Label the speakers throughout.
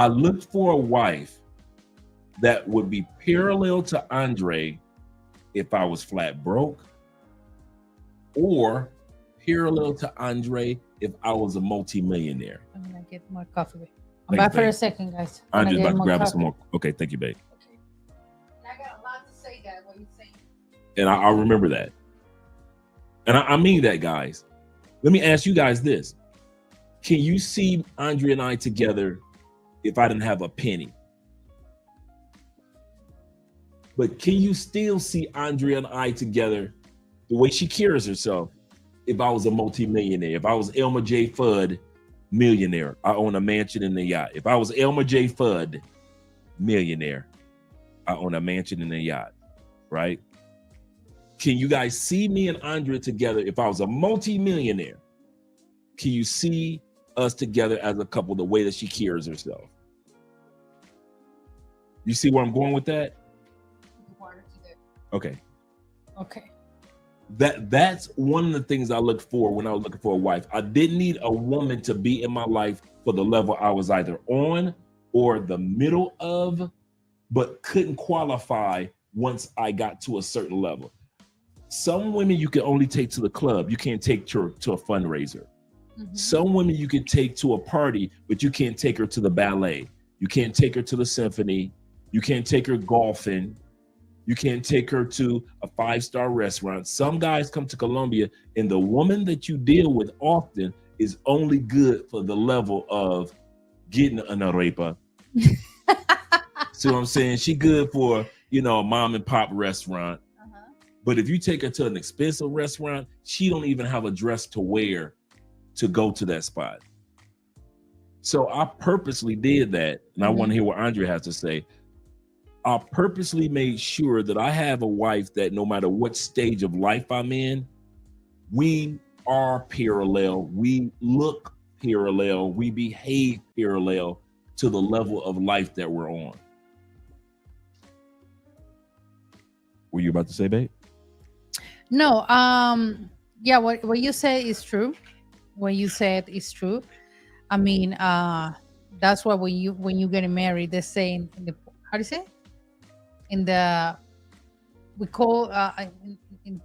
Speaker 1: I looked for a wife that would be parallel to Andre if I was flat broke, or parallel to Andre if I was a multimillionaire.
Speaker 2: I'm gonna get more coffee. I'm
Speaker 1: Thanks,
Speaker 2: back for a
Speaker 1: babe.
Speaker 2: second, guys.
Speaker 1: I'm just
Speaker 2: Gonna
Speaker 1: about
Speaker 2: get
Speaker 1: to grab
Speaker 2: coffee.
Speaker 1: some more. Okay, thank you, babe.
Speaker 2: Okay. And I got a lot to say, guys. What you saying?
Speaker 1: And I remember that. And I mean that, guys. Let me ask you guys this. Can you see Andre and I together if I didn't have a penny? But can you still see Andre and I together the way she carries herself if I was a multimillionaire? If I was Elmer J. Fudd, millionaire, I own a mansion and a yacht. If I was Elmer J. Fudd, millionaire, I own a mansion and a yacht, right? Can you guys see me and Andre together if I was a multimillionaire? Can you see us together as a couple the way that she carries herself? You see where I'm going with that? Okay.
Speaker 2: Okay.
Speaker 1: That's one of the things I looked for when I was looking for a wife. I didn't need a woman to be in my life for the level I was either on or the middle of, but couldn't qualify once I got to a certain level. Some women you can only take to the club. You can't take to a fundraiser. Mm-hmm. Some women you can take to a party, but you can't take her to the ballet. You can't take her to the symphony. You can't take her golfing. You can't take her to a 5-star restaurant. Some guys come to Colombia and the woman that you deal with often is only good for the level of getting an arepa. See what I'm saying? She good for, a mom and pop restaurant. But if you take her to an expensive restaurant, she don't even have a dress to wear to go to that spot. So I purposely did that. And I want to hear what Andre has to say. I purposely made sure that I have a wife that no matter what stage of life I'm in, we are parallel, we look parallel, we behave parallel to the level of life that we're on. Were you about to say, babe?
Speaker 2: No, yeah, what you said is true. What you said is true. I mean, that's why when you get married, they say in the, how do you say? In the, we call in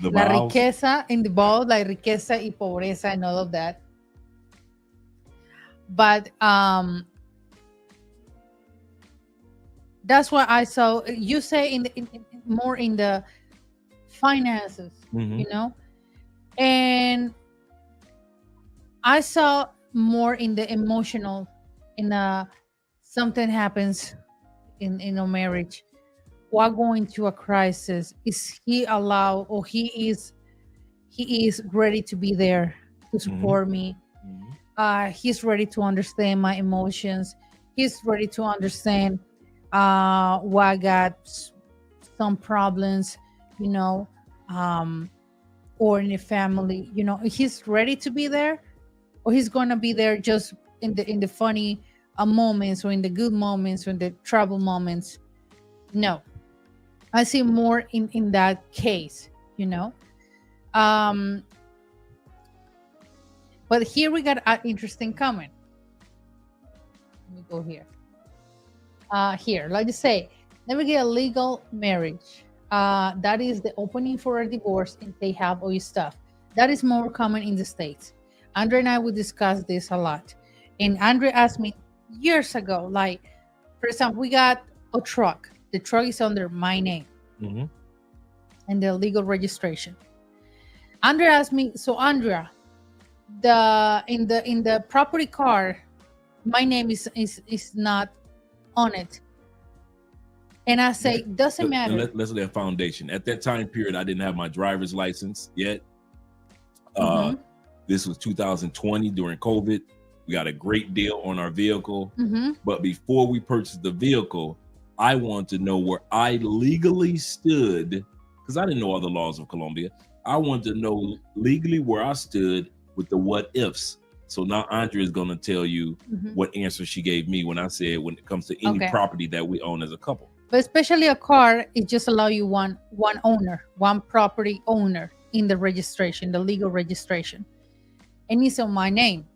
Speaker 1: the
Speaker 2: la
Speaker 1: vows.
Speaker 2: riqueza, in the bowl, like riqueza y pobreza and all of that. But that's what I saw. You say in more in the finances, and I saw more in the emotional. Something happens in a marriage. While going through a crisis, is he allowed, or he is ready to be there to support me? He's ready to understand my emotions. He's ready to understand why I got some problems, or in the family. He's ready to be there, or he's gonna be there just in the funny moments, or in the good moments, or in the trouble moments. No. I see more in that case, But here we got an interesting comment. Let me go here. Here, like you say, never get a legal marriage. That is the opening for a divorce, and they have all your stuff. That is more common in the States. Andre and I would discuss this a lot. And Andre asked me years ago, like, for example, we got a truck. The truck is under my name and the legal registration. Andrea asked me, so Andrea, in the property card, my name is not on it. And I say, doesn't matter.
Speaker 1: Let's lay a foundation. At that time period, I didn't have my driver's license yet. This was 2020 during COVID. We got a great deal on our vehicle. But before we purchased the vehicle, I wanted to know where I legally stood, because I didn't know all the laws of Colombia. I wanted to know legally where I stood with the what ifs. So now Andrea is going to tell you what answer she gave me when I said when it comes to any property that we own as a couple.
Speaker 2: But especially a car, it just allows you one owner, one property owner in the registration, the legal registration. And it's on my name.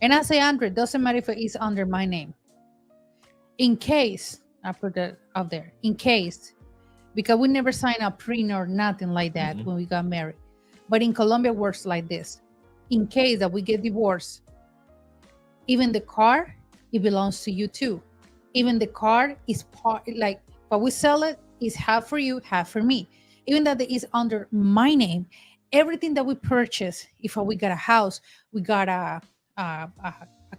Speaker 2: And I say, Andre, doesn't matter if it is under my name. In case, I put that out there, in case, because we never signed a prenup or nothing like that when we got married. But in Colombia, it works like this. In case that we get divorced, even the car, it belongs to you too. Even the car is part, like, but we sell it is half for you, half for me. Even that it is under my name, everything that we purchase, if we got a house, we got a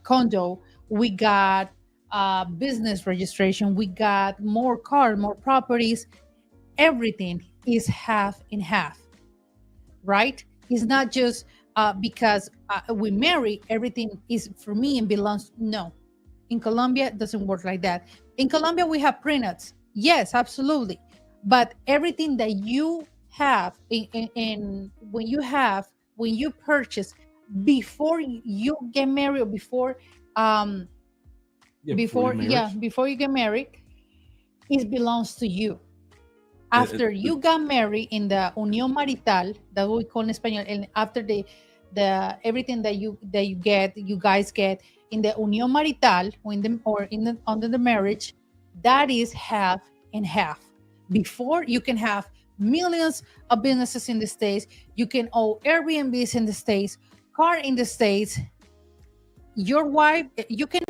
Speaker 2: condo, we got a business registration, we got more cars, more properties, everything is half and half, right? It's not just because we marry, everything is for me and belongs. No, in Colombia, it doesn't work like that. In Colombia, we have prenups. Yes, absolutely. But everything that you have in when you purchase before you get married or before before you get married, it belongs to you. After you got married in the unión marital, that we call in Spanish, and after the everything that you guys get in the unión marital under the marriage, that is half and half. Before, you can have millions of businesses in the States, you can own Airbnbs in the States, car in the States. Your wife, you can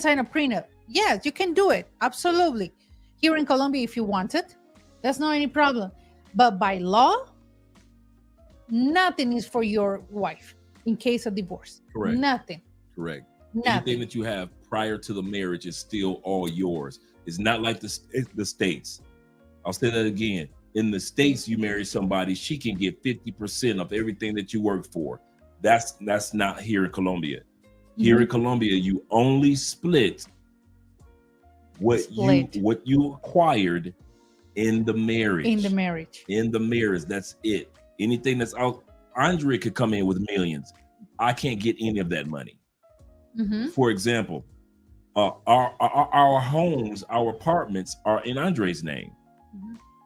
Speaker 2: sign a prenup. Yes, you can do it, absolutely. Here in Colombia, if you want it, that's not any problem. But by law, nothing is for your wife in case of divorce.
Speaker 1: Correct.
Speaker 2: Nothing.
Speaker 1: Correct.
Speaker 2: Nothing.
Speaker 1: Anything that you have prior to the marriage is still all yours. It's not like the States. I'll say that again. In the States, you marry somebody, she can get 50% of everything that you work for. That's not here in Colombia. Here in Colombia, you only split what you acquired in the marriage. In the marriage, that's it. Anything that's out, Andre could come in with millions. I can't get any of that money. For example, our homes, our apartments are in Andre's name.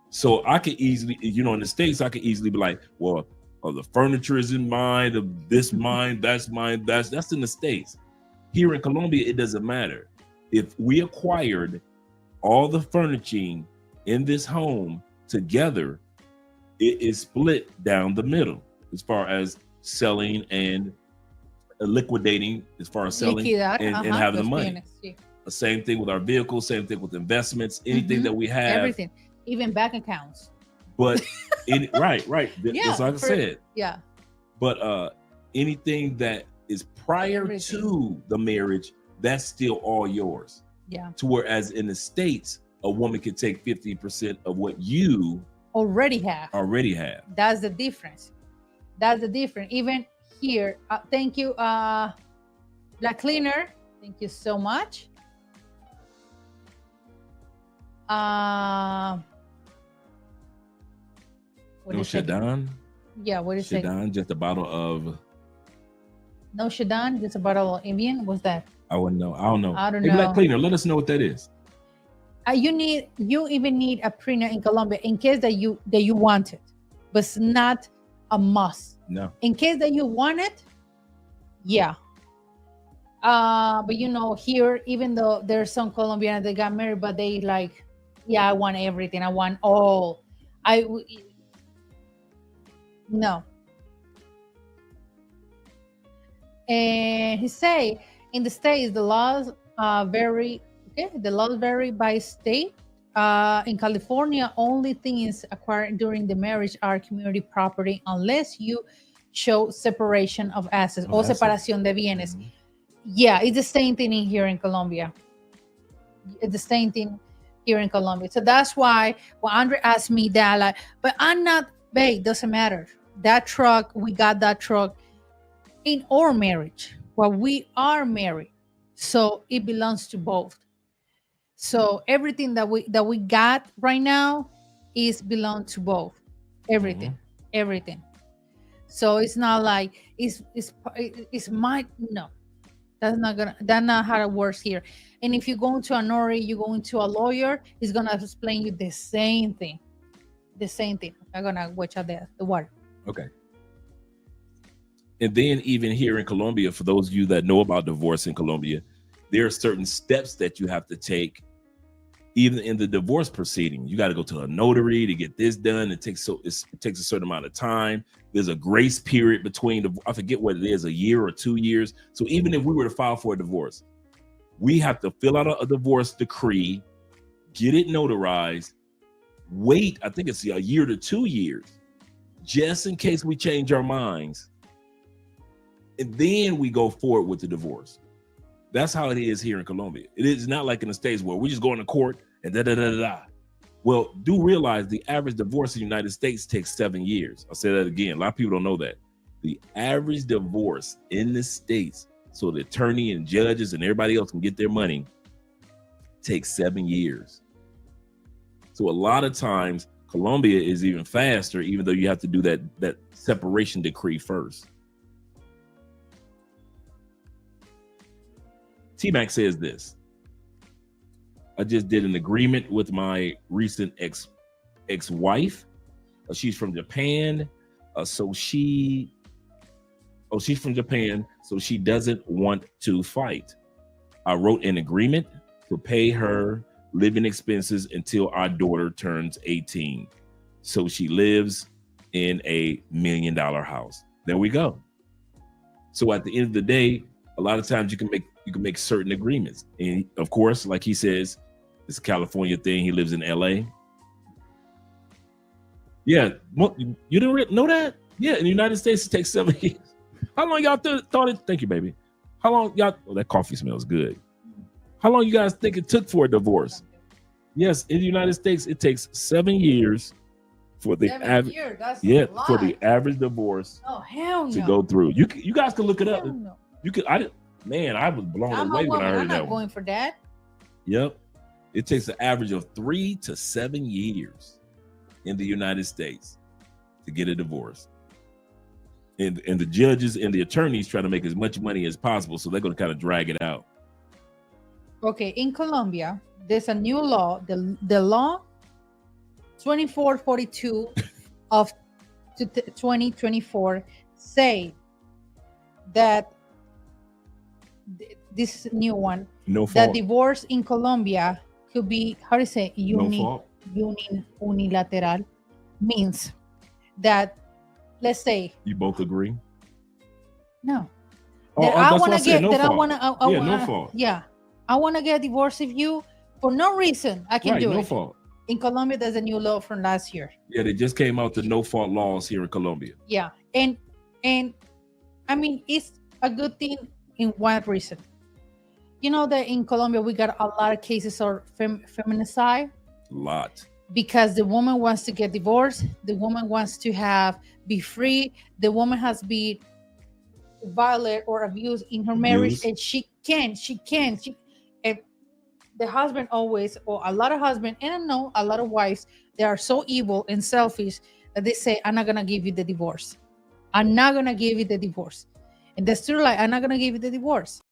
Speaker 1: So I could easily, in the States, I could easily be like, well, the furniture is in mine, this mine, that's mine, that's in the States. Here in Colombia, it doesn't matter. If we acquired all the furnishing in this home together, it is split down the middle as far as selling and liquidating, as far as selling and having the money. The same thing with our vehicles, same thing with investments, anything that we have.
Speaker 2: Everything, even bank accounts.
Speaker 1: But right. That's like I said.
Speaker 2: Yeah.
Speaker 1: But anything that is prior to the marriage, that's still all yours.
Speaker 2: Yeah.
Speaker 1: To whereas in the States, a woman can take 50% of what you
Speaker 2: already have.
Speaker 1: That's
Speaker 2: the difference. Even here, thank you, Black Cleaner. Thank you so much.
Speaker 1: No Shadan?
Speaker 2: Yeah, what is it?
Speaker 1: Shadan, just a bottle of...
Speaker 2: No Shadan, just a bottle of Indian? What's that?
Speaker 1: I wouldn't know. I don't know.
Speaker 2: I don't
Speaker 1: know. Black Cleaner, let us know what that is.
Speaker 2: You even need a prenup in Colombia in case that you want it, but it's not a must.
Speaker 1: No.
Speaker 2: In case that you want it, yeah. But here, even though there's some Colombians that got married, but they like, yeah, I want everything. I want all. No. And he say in the States the laws vary. Okay, the laws vary by state. In California, only things acquired during the marriage are community property unless you show separation of assets or separación de bienes. Yeah, it's the same thing here in Colombia. It's the same thing here in Colombia. So that's why when Andre asked me that, like, but I'm not, babe, doesn't matter. That truck, we got that truck in our marriage. Well, we are married. So it belongs to both. So everything that we got right now is belong to both. Everything. So it's not like it's my, no. That's not how it works here. And if you go into a notary, you go into a lawyer, he's gonna explain you the same thing. I'm gonna watch out the water.
Speaker 1: Okay. And then even here in Colombia, for those of you that know about divorce in Colombia, there are certain steps that you have to take. Even in the divorce proceeding, you got to go to a notary to get this done. It takes a certain amount of time. There's a grace period between I forget what it is, a year or 2 years. So even if we were to file for a divorce, we have to fill out a divorce decree, get it notarized, wait, I think it's a year to 2 years, just in case we change our minds. And then we go forward with the divorce. That's how it is here in Colombia. It is not like in the States where we just go into court and da. Well, do realize the average divorce in the United States takes 7 years. I'll say that again. A lot of people don't know that. The average divorce in the States, so the attorney and judges and everybody else can get their money, takes 7 years. So a lot of times, Colombia is even faster, even though you have to do that separation decree first. T-Mac says this: I just did an agreement with my recent ex-wife. She's from Japan. She's from Japan, so she doesn't want to fight. I wrote an agreement to pay her living expenses until our daughter turns 18. So she lives in a $1 million house. There we go. So at the end of the day, a lot of times you can make certain agreements. And of course, like he says, it's a California thing. He lives in LA. Yeah, you didn't know that? Yeah, in the United States, it takes 7 years. How long y'all thought it? Thank you, baby. How long y'all? Oh, that coffee smells good. How long you guys think it took for a divorce? Yes, in the United States, it takes 7 years for the average. Yeah, for the average divorce.
Speaker 2: Oh hell no.
Speaker 1: To go through. You guys can look it up.
Speaker 2: No.
Speaker 1: You could. I was blown away when I heard that.
Speaker 2: I'm not going for that.
Speaker 1: Yep, it takes an average of 3 to 7 years in the United States to get a divorce. And the judges and the attorneys try to make as much money as possible, so they're going to kind of drag it out.
Speaker 2: Okay, in Colombia, there's a new law, the law 2442 of 2024 say that this new one, that divorce in Colombia could be, how do you say, unilateral, means that, let's say,
Speaker 1: you both agree.
Speaker 2: No, I want to get that.
Speaker 1: No fault.
Speaker 2: Yeah, I want to get a divorce of you for no reason. I can do it. No fault. In Colombia, there's a new law from last year.
Speaker 1: Yeah, they just came out the no fault laws here in Colombia.
Speaker 2: Yeah, and I mean, it's a good thing in one reason. You know that in Colombia we got a lot of cases of feminicide.
Speaker 1: A lot.
Speaker 2: Because the woman wants to get divorced, the woman wants to be free, the woman has been violated or abused in her marriage, and she can. And the husband always, or a lot of husbands, and I know a lot of wives, they are so evil and selfish that they say, I'm not gonna give you the divorce. I'm not gonna give you the divorce. And that's true, like, I'm not gonna give you the divorce.